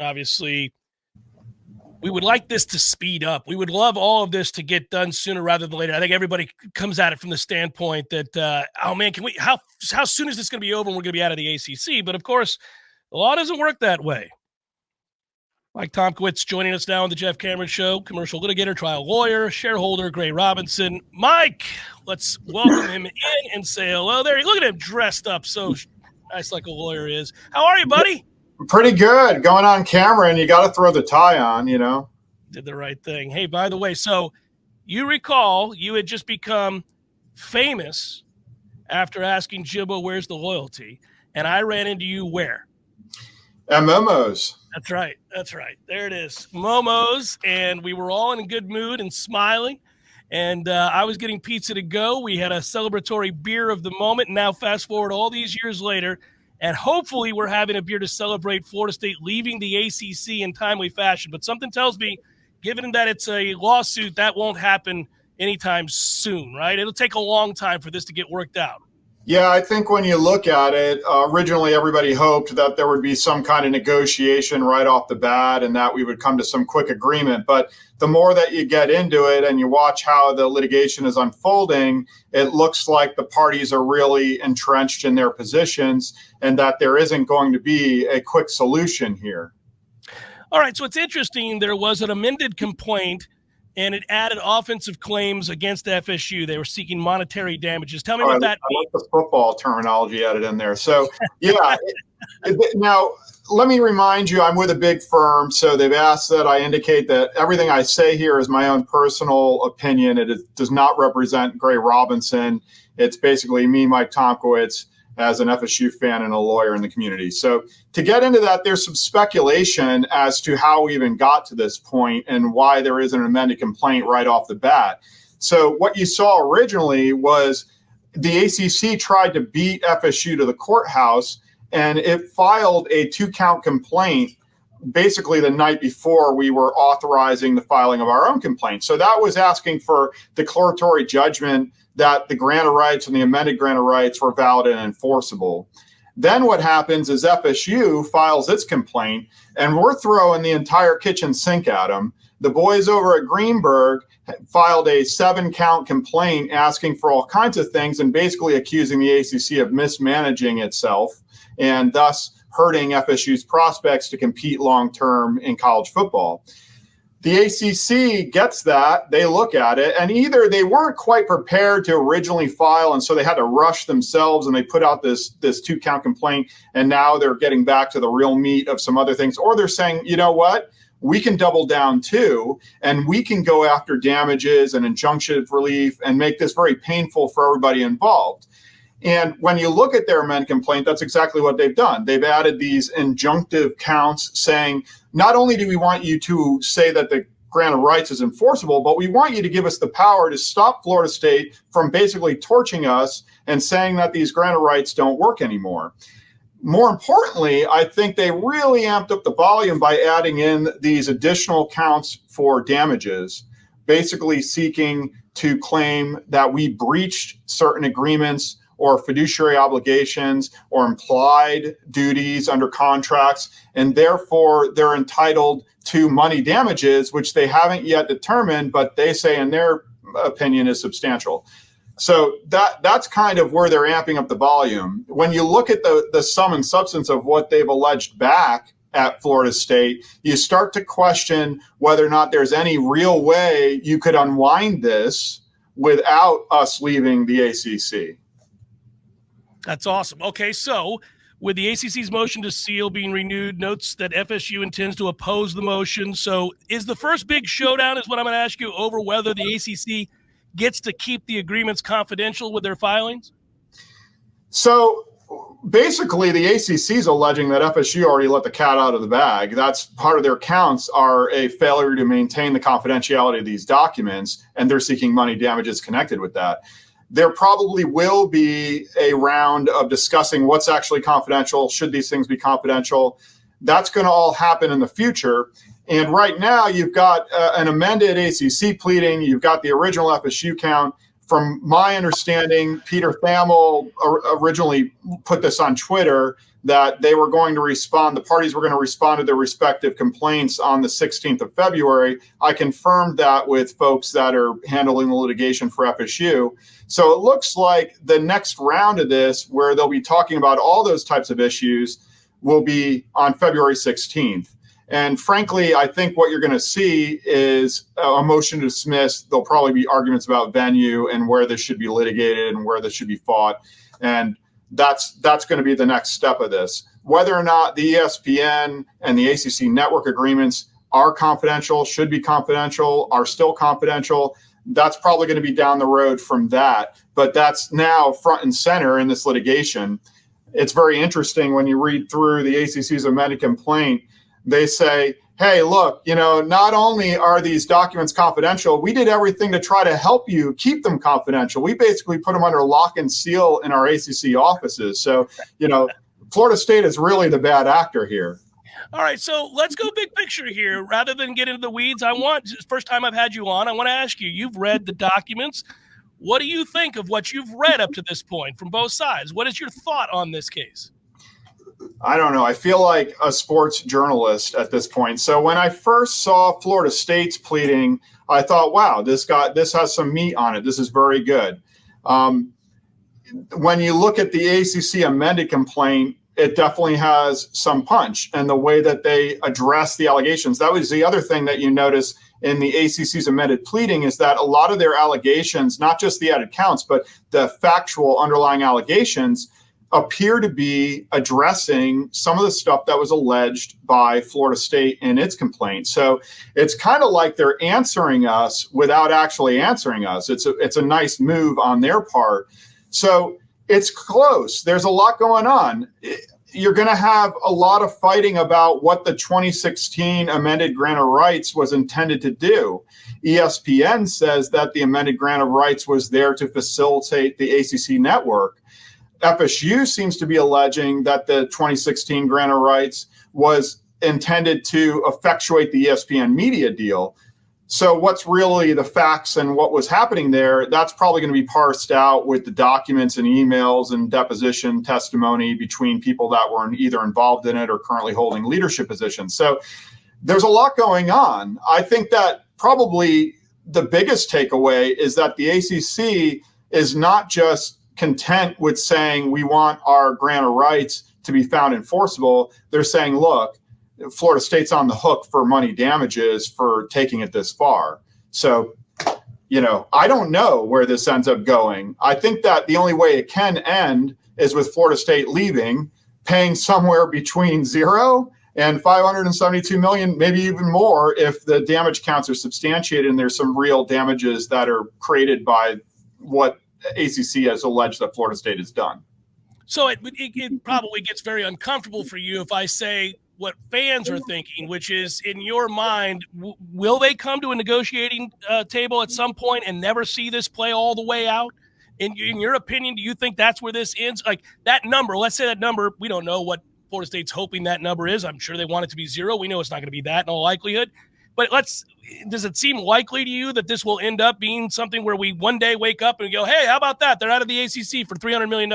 Obviously, we would like this to speed up. We would love all of this to get done sooner rather than later. I think everybody comes at it from the standpoint that, oh man, how soon is this going to be over and we're going to be out of the ACC? But of course, the law doesn't work that way. Mike Tomkowitz joining us now on the Jeff Cameron Show, commercial litigator, trial lawyer, shareholder, Gray Robinson. Mike, let's welcome him in and say hello there. Look at him dressed up so nice like a lawyer is. How are you, buddy? Pretty good. Going on camera, and you got to throw the tie on, you know. Did the right thing. Hey, by the way, so you recall you had just become famous after asking Jimbo, where's the loyalty? And I ran into you where? At Momo's. That's right. That's right. There it is. Momo's. And we were all in a good mood and smiling. And I was getting pizza to go. We had a celebratory beer of the moment. And now fast forward all these years later, and hopefully we're having a beer to celebrate Florida State leaving the ACC in timely fashion. But something tells me, given that it's a lawsuit, that won't happen anytime soon, right? It'll take a long time for this to get worked out. Yeah, I think when you look at it, originally everybody hoped that there would be some kind of negotiation right off the bat and that we would come to some quick agreement. But the more that you get into it and you watch how the litigation is unfolding, it looks like the parties are really entrenched in their positions and that there isn't going to be a quick solution here. All right, so it's interesting. There was an amended complaint and it added offensive claims against FSU. They were seeking monetary damages. Tell me what that means. I like the football terminology added in there. So, yeah. Now, let me remind you, I'm with a big firm, so they've asked that I indicate that everything I say here is my own personal opinion. It does not represent Gray Robinson. It's basically me, Mike Tomkowitz, as an FSU fan and a lawyer in the community. So to get into that, there's some speculation as to how we even got to this point and why there is an amended complaint right off the bat. So what you saw originally was the ACC tried to beat FSU to the courthouse, and it filed a 2-count complaint basically the night before we were authorizing the filing of our own complaint. So that was asking for declaratory judgment that the grant of rights and the amended grant of rights were valid and enforceable. Then what happens is FSU files its complaint, and we're throwing the entire kitchen sink at them. The boys over at Greenberg filed a 7-count complaint asking for all kinds of things and basically accusing the ACC of mismanaging itself and thus hurting FSU's prospects to compete long-term in college football. The ACC gets that, they look at it, and either they weren't quite prepared to originally file, and so they had to rush themselves, and they put out this 2-count complaint, and now they're getting back to the real meat of some other things, or they're saying, you know what, we can double down too, and we can go after damages and injunctive relief and make this very painful for everybody involved. And when you look at their amended complaint, that's exactly what they've done. They've added these injunctive counts saying, not only do we want you to say that the grant of rights is enforceable, but we want you to give us the power to stop Florida State from basically torching us and saying that these grant of rights don't work anymore. More importantly, I think they really amped up the volume by adding in these additional counts for damages, basically seeking to claim that we breached certain agreements or fiduciary obligations or implied duties under contracts, and therefore they're entitled to money damages, which they haven't yet determined, but they say in their opinion is substantial. So that's kind of where they're amping up the volume. When you look at the sum and substance of what they've alleged back at Florida State, you start to question whether or not there's any real way you could unwind this without us leaving the ACC. That's awesome. Okay, so with the ACC's motion to seal being renewed, notes that FSU intends to oppose the motion. So is the first big showdown, is what I'm going to ask you, over whether the ACC gets to keep the agreements confidential with their filings? So basically, the ACC is alleging that FSU already let the cat out of the bag. That's part of their counts are a failure to maintain the confidentiality of these documents, and they're seeking money damages connected with that. There probably will be a round of discussing what's actually confidential. Should these things be confidential? That's going to all happen in the future. And right now, you've got an amended ACC pleading. You've got the original FSU count. From my understanding, Peter Thamel originally put this on Twitter, that they were going to respond, the parties were going to respond to their respective complaints on the 16th of February. I confirmed that with folks that are handling the litigation for FSU. So it looks like the next round of this, where they'll be talking about all those types of issues, will be on February 16th. And frankly, I think what you're going to see is a motion to dismiss. There'll probably be arguments about venue and where this should be litigated and where this should be fought. And that's going to be the next step of this. Whether or not the ESPN and the ACC network agreements are confidential, should be confidential, are still confidential, that's probably going to be down the road from that. But that's now front and center in this litigation. It's very interesting when you read through the ACC's amended complaint. They say, hey, look, not only are these documents confidential, we did everything to try to help you keep them confidential. We basically put them under lock and seal in our ACC offices. So, Florida State is really the bad actor here. All right, so let's go big picture here. Rather than get into the weeds, first time I've had you on, I want to ask you, you've read the documents. What do you think of what you've read up to this point from both sides? What is your thought on this case? I don't know. I feel like a sports journalist at this point. So when I first saw Florida State's pleading, I thought, wow, this has some meat on it. This is very good. When you look at the ACC amended complaint, it definitely has some punch. And the way that they address the allegations, that was the other thing that you notice in the ACC's amended pleading, is that a lot of their allegations, not just the added counts, but the factual underlying allegations, appear to be addressing some of the stuff that was alleged by Florida State in its complaint. So it's kind of like they're answering us without actually answering us. It's a nice move on their part. So it's close. There's a lot going on. You're going to have a lot of fighting about what the 2016 amended grant of rights was intended to do. ESPN says that the amended grant of rights was there to facilitate the ACC network. FSU seems to be alleging that the 2016 grant of rights was intended to effectuate the ESPN media deal. So what's really the facts and what was happening there, that's probably going to be parsed out with the documents and emails and deposition testimony between people that were either involved in it or currently holding leadership positions. So there's a lot going on. I think that probably the biggest takeaway is that the ACC is not just content with saying we want our grant of rights to be found enforceable. They're saying, look, Florida State's on the hook for money damages for taking it this far. So, I don't know where this ends up going. I think that the only way it can end is with Florida State leaving, paying somewhere between $0 and $572 million, maybe even more if the damage counts are substantiated and there's some real damages that are created by what ACC has alleged that Florida State has done. So it probably gets very uncomfortable for you if I say what fans are thinking, which is, in your mind, will they come to a negotiating table at some point and never see this play all the way out? In your opinion, do you think that's where this ends? Like that number, let's say that number, we don't know what Florida State's hoping that number is. I'm sure they want it to be $0. We know it's not going to be that in all likelihood. But does it seem likely to you that this will end up being something where we one day wake up and go, hey, how about that? They're out of the ACC for $300 million.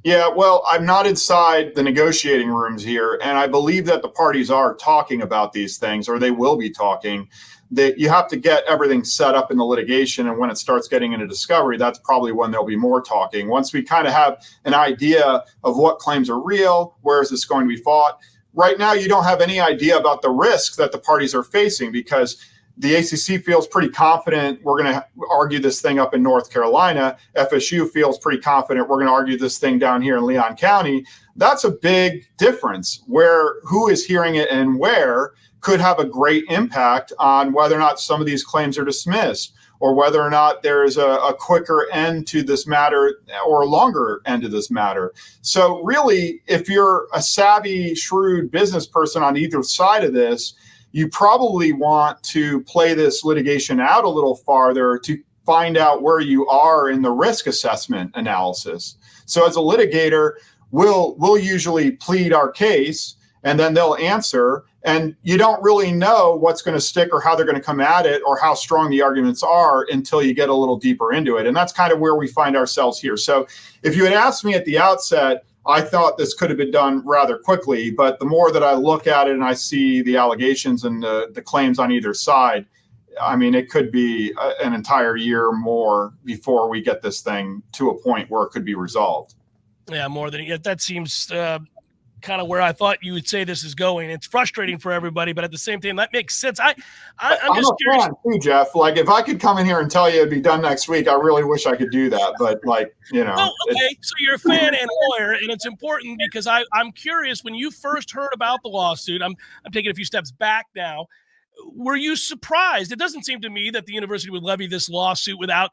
Yeah, well, I'm not inside the negotiating rooms here, and I believe that the parties are talking about these things, or they will be talking. That you have to get everything set up in the litigation, and when it starts getting into discovery, that's probably when there'll be more talking. Once we kind of have an idea of what claims are real, where is this going to be fought? Right now, you don't have any idea about the risks that the parties are facing, because the ACC feels pretty confident we're going to argue this thing up in North Carolina. FSU feels pretty confident we're going to argue this thing down here in Leon County. That's a big difference, where who is hearing it and where could have a great impact on whether or not some of these claims are dismissed, or whether or not there's a quicker end to this matter or a longer end to this matter. So really, if you're a savvy, shrewd business person on either side of this, you probably want to play this litigation out a little farther to find out where you are in the risk assessment analysis. So as a litigator, we'll usually plead our case, and then they'll answer, and you don't really know what's going to stick or how they're going to come at it or how strong the arguments are until you get a little deeper into it. And that's kind of where we find ourselves here. So if you had asked me at the outset, I thought this could have been done rather quickly, but the more that I look at it and I see the allegations and the claims on either side, I mean, it could be an entire year or more before we get this thing to a point where it could be resolved. Yeah, more than that seems kind of where I thought you would say this is going. It's frustrating for everybody, but at the same time, that makes sense. I'm just curious too, Jeff. Like, if I could come in here and tell you it'd be done next week, I really wish I could do that. But like, Well, okay, so you're a fan and a lawyer, and it's important because I'm curious. When you first heard about the lawsuit, I'm taking a few steps back now. Were you surprised? It doesn't seem to me that the university would levy this lawsuit without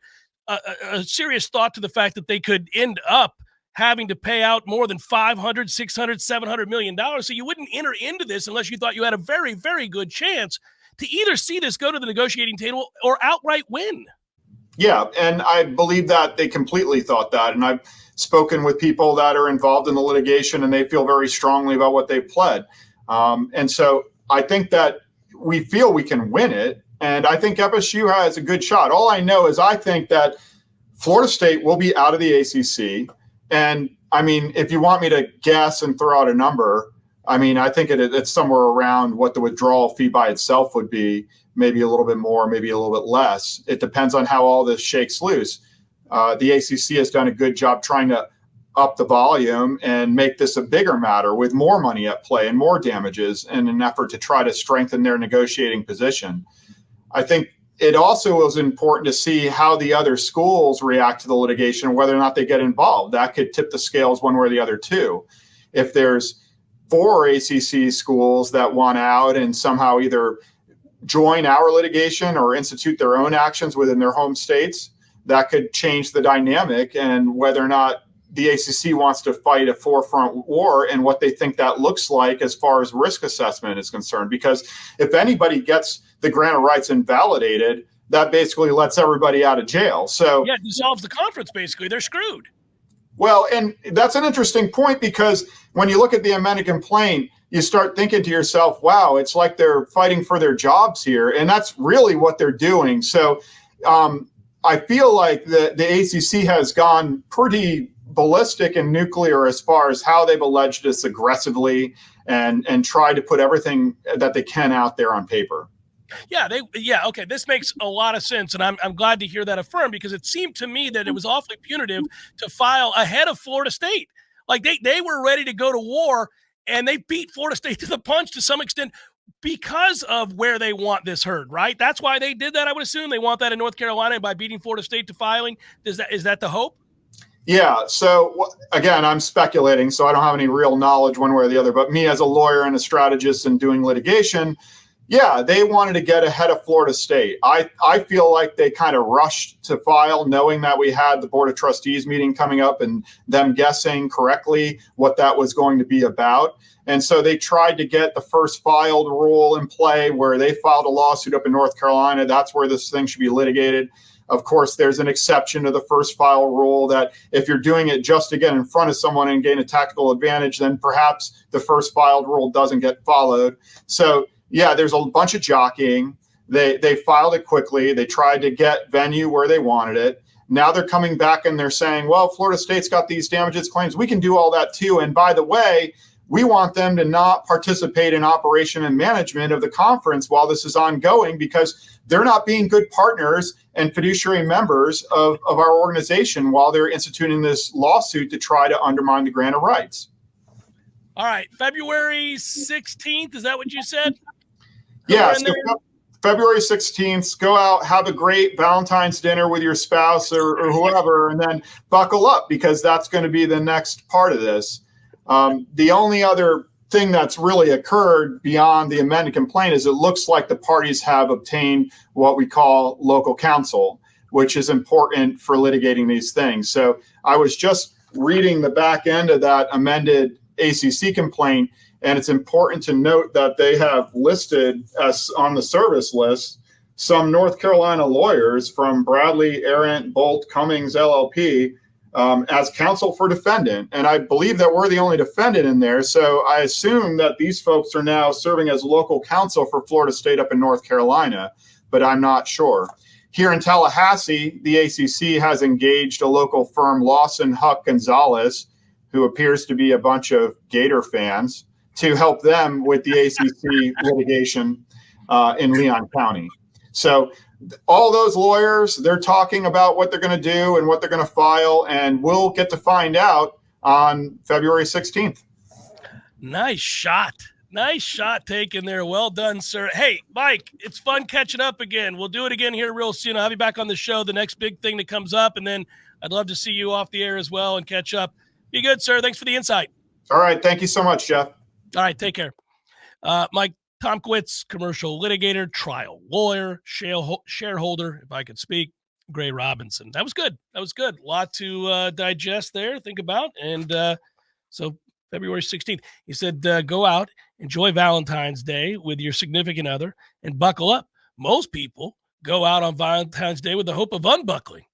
a serious thought to the fact that they could end up having to pay out more than $500, $600, $700 million. So you wouldn't enter into this unless you thought you had a very, very good chance to either see this go to the negotiating table or outright win. Yeah, and I believe that they completely thought that. And I've spoken with people that are involved in the litigation, and they feel very strongly about what they've pled. And so I think that we feel we can win it. And I think FSU has a good shot. All I know is I think that Florida State will be out of the ACC. And I mean, if you want me to guess and throw out a number, I mean, I think it's somewhere around what the withdrawal fee by itself would be, maybe a little bit more, maybe a little bit less. It depends on how all this shakes loose. The ACC has done a good job trying to up the volume and make this a bigger matter with more money at play and more damages in an effort to try to strengthen their negotiating position. I think it also was important to see how the other schools react to the litigation and whether or not they get involved. That could tip the scales one way or the other too. If there's 4 ACC schools that want out and somehow either join our litigation or institute their own actions within their home states, that could change the dynamic and whether or not the ACC wants to fight a forefront war and what they think that looks like as far as risk assessment is concerned. Because if anybody gets the grant of rights invalidated, that basically lets everybody out of jail. So yeah, it dissolves the conference. Basically, they're screwed. Well, and that's an interesting point, because when you look at the amended complaint, you start thinking to yourself, wow, it's like they're fighting for their jobs here. And that's really what they're doing. So I feel like the ACC has gone pretty ballistic and nuclear as far as how they've alleged this aggressively and tried to put everything that they can out there on paper. Okay. This makes a lot of sense. And I'm glad to hear that affirmed, because it seemed to me that it was awfully punitive to file ahead of Florida State. Like they were ready to go to war, and they beat Florida State to the punch to some extent because of where they want this heard, right? That's why they did that. I would assume they want that in North Carolina, and by beating Florida State to filing. Is that the hope? Yeah. So again, I'm speculating, so I don't have any real knowledge one way or the other, but me as a lawyer and a strategist and doing litigation, yeah, they wanted to get ahead of Florida State. I feel like they kind of rushed to file, knowing that we had the Board of Trustees meeting coming up and them guessing correctly what that was going to be about. And so they tried to get the first filed rule in play, where they filed a lawsuit up in North Carolina. That's where this thing should be litigated. Of course, there's an exception to the first file rule that if you're doing it just to get in front of someone and gain a tactical advantage, then perhaps the first filed rule doesn't get followed. So yeah, there's a bunch of jockeying. They filed it quickly. They tried to get venue where they wanted it. Now they're coming back and they're saying, well, Florida State's got these damages claims. We can do all that too. And by the way, we want them to not participate in operation and management of the conference while this is ongoing, because they're not being good partners and fiduciary members of our organization while they're instituting this lawsuit to try to undermine the grant of rights. All right. February 16th. Is that what you said? Yeah. So February 16th, go out, have a great Valentine's dinner with your spouse or whoever, and then buckle up, because that's going to be the next part of this. The only other thing that's really occurred beyond the amended complaint is it looks like the parties have obtained what we call local counsel, which is important for litigating these things. So I was just reading the back end of that amended ACC complaint, and it's important to note that they have listed as on the service list some North Carolina lawyers from Bradley, Arendt, Bolt, Cummings, LLP, as counsel for defendant. And I believe that we're the only defendant in there. So I assume that these folks are now serving as local counsel for Florida State up in North Carolina, but I'm not sure. Here in Tallahassee, the ACC has engaged a local firm, Lawson, Huck, Gonzalez, who appears to be a bunch of Gator fans, to help them with the ACC litigation in Leon County. So all those lawyers, they're talking about what they're going to do and what they're going to file, and we'll get to find out on February 16th. Nice shot. Nice shot taken there. Well done, sir. Hey, Mike, it's fun catching up again. We'll do it again here real soon. I'll have you back on the show, the next big thing that comes up, and then I'd love to see you off the air as well and catch up. Be good, sir. Thanks for the insight. All right. Thank you so much, Jeff. All right. Take care. Mike Tomkowitz, commercial litigator, trial lawyer, shareholder, if I could speak, Gray Robinson. That was good. That was good. A lot to digest there, think about. And so February 16th, he said, go out, enjoy Valentine's Day with your significant other, and buckle up. Most people go out on Valentine's Day with the hope of unbuckling.